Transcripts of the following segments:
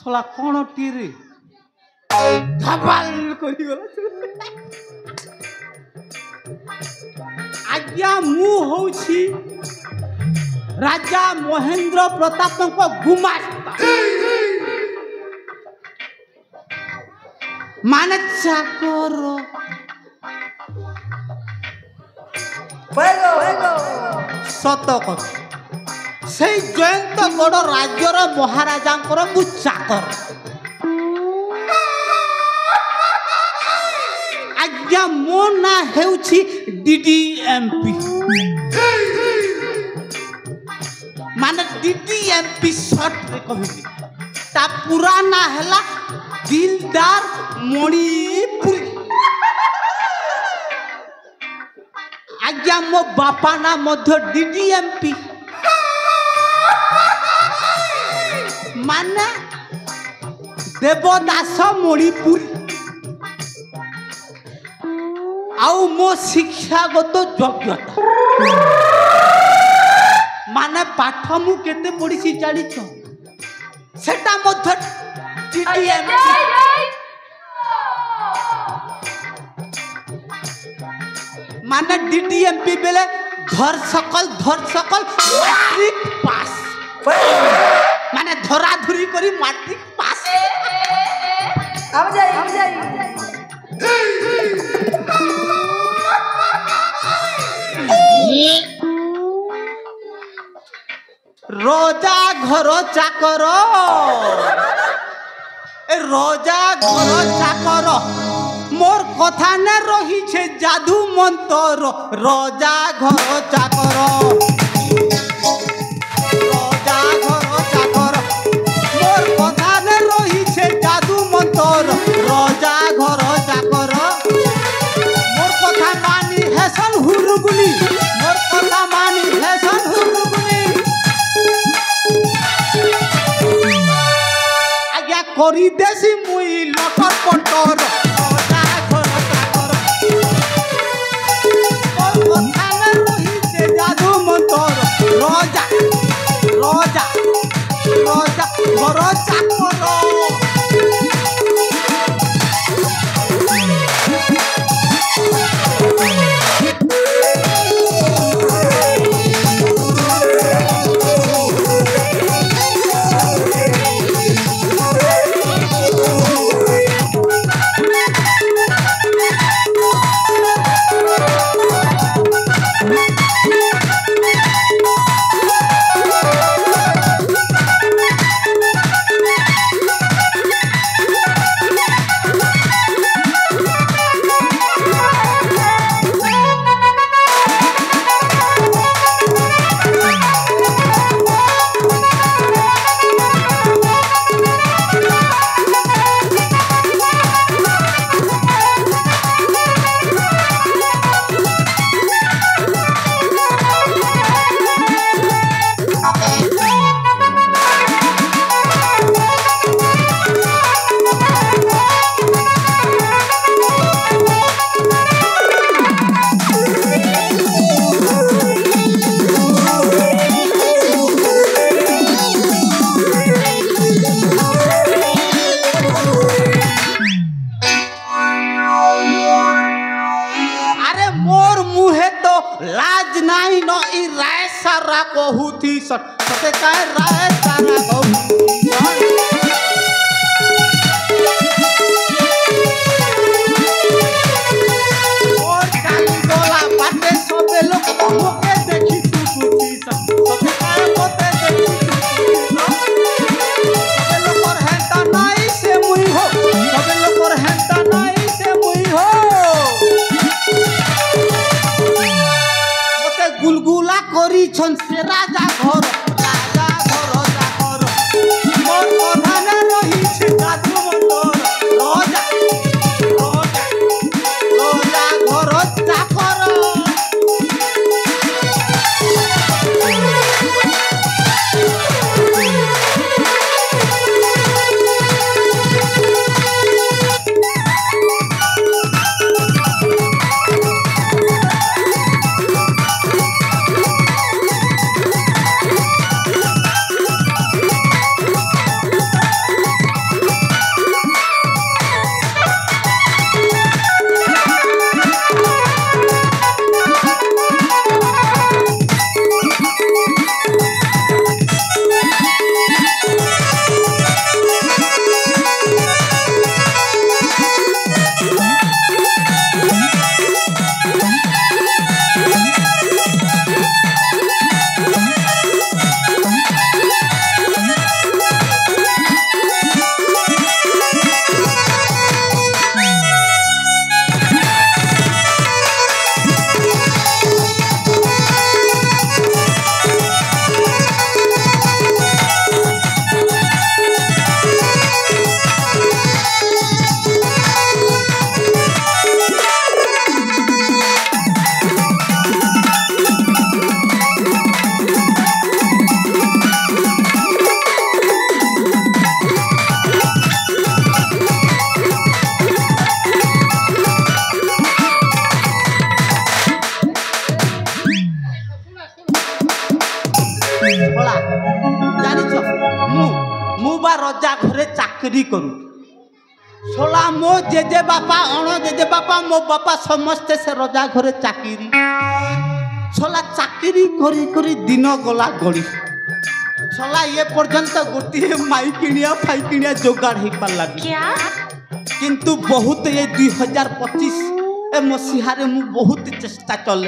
ଶଳା କ'ଣ ଟିରେ ଧବାଲ କରିଗଲା। ଆଜ୍ଞା ମୁଁ ହଉଛି ରାଜା ମହେନ୍ଦ୍ର ପ୍ରତାପଙ୍କ ଗୁମାସ୍ତା ମାନେ ଚାକର। ସତ କଥା ସେଇ ଜୟନ୍ତଗଡ଼ ରାଜ୍ୟର ମହାରାଜାଙ୍କର ମୁଁ ଚାକର। ଆଜ୍ଞା ମୋ ନାଁ ହେଉଛି DDMP ମାନେ DDMP ସର୍ଟରେ କହିଲି। ତା ପୁରା ନାଁ ହେଲା ଦିଲଦାର ମଣିପୁରୀ। ଆଜ୍ଞା ମୋ ବାପା ନାଁ ମଧ୍ୟ DDMP ମାନେ ଦେବଦାସ ମଣିପୁରୀ। ଆଉ ମୋ ଶିକ୍ଷାଗତ ଯୋଗ୍ୟତା ମାନେ ପାଠ ମୁଁ କେତେ ପଢ଼ିଛି ଜାଣିଛ? ସେଟା ମଧ୍ୟ DDMP মানে DDMP বেলে ধর সকল ম্যাট্রিক পাস মানে ধরাধরি করি ম্যাট্রিক পাস। রোজা ঘর চাকর রোজা ঘর চাকর মোর কথা না রহিছে জাদু মন্তর। রোজা ঘর চাকর রোজা ঘর চাকর মোর কথা না রহিছে জাদু মন্তর। রোজা ঘর চাকর মোর কথা মানি হেসন হুরুগুলি মোর কথা মানি হেসন হুরুগুলি। আজ্ঞা করি দেছি মুই লটর পটর। রোজা রোজা রোজা ঘর চাকর। लाज नहीं न ई राय सारा कहूथी सते काहे राय सारा कहूथी। और काली गोला बाटे सबे लोग मोके देखी तू कुथी सते काहे मोते देखी सबे लोग और हेता नहीं से मुई हो सबे लोग और हेता नहीं से मुई हो। गुलगुला करी छन से राजा घर चाकर मोर कथा न रही छे जादू मंतर। रोजा रोजा रोजा घर चाकर मुबा रजा घरे चाकरी करू सोला मो जेजे बापा अण जेजे बापा मो बापा समस्ते से रजा घरे चाकरी सोला चाकरी करी करी दिन गला गड़ी सोला ये पर्यंत गोटे माई किणिया फाई किणिया जोगाड़ हो पार लगी किंतु बहुत ये 2025 मसीहारे मु बहुत चेष्टा चल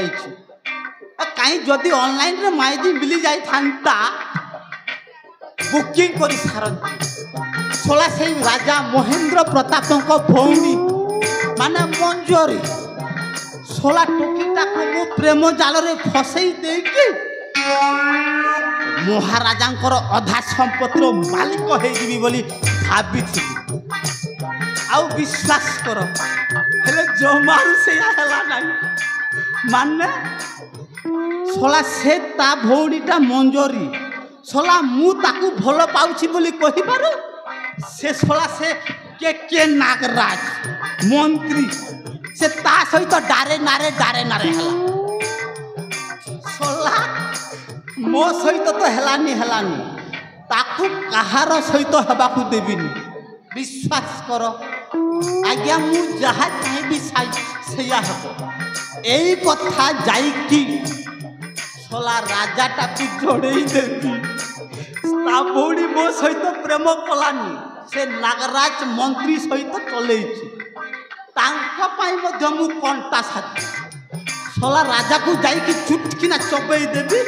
कहीं जदि ऑनलाइन रे माइदी मिली जाई थांता बुकिंग करी सारंती सोला से राजा महेंद्र प्रताप भौणी माने मंजरी सोला टोकीटा को मु प्रेम जाल रे फसई देकी महाराजा अधा संपत्तिर मालिक हो बोली भाभी आउ विश्वास कर हेले जमारू से माने सोला से ता भौणीटा मंजरी सोला मु ताकू भल पाउछि बोली कहि पारो से सोला से के नागराज मंत्री से ता सहित डारे नारे हला सोला मो सहित तो हेलानी ताकू कहार सहित हेबाकू देबिनी विश्वास कर आज्ञा मु जहा चाहेबी सेया हबो एई कथा जाई की सोला राजाटा को जोड़े देती ता भौणी मो सहित प्रेम कलानी से नागराज मंत्री सहित चलई मु कंटा साथी सोला राजा को जाई चुटकिना चबई देवी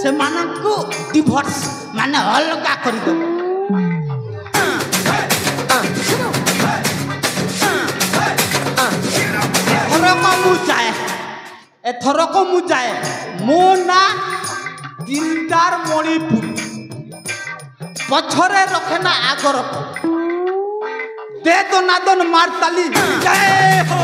से मानकु डिवोर्स माने अलगा कर दे एथरक मु जाए मो ना दिलदार मणिपुर पछरे रखे ना आगर दे तो नादन मारताली जय हो।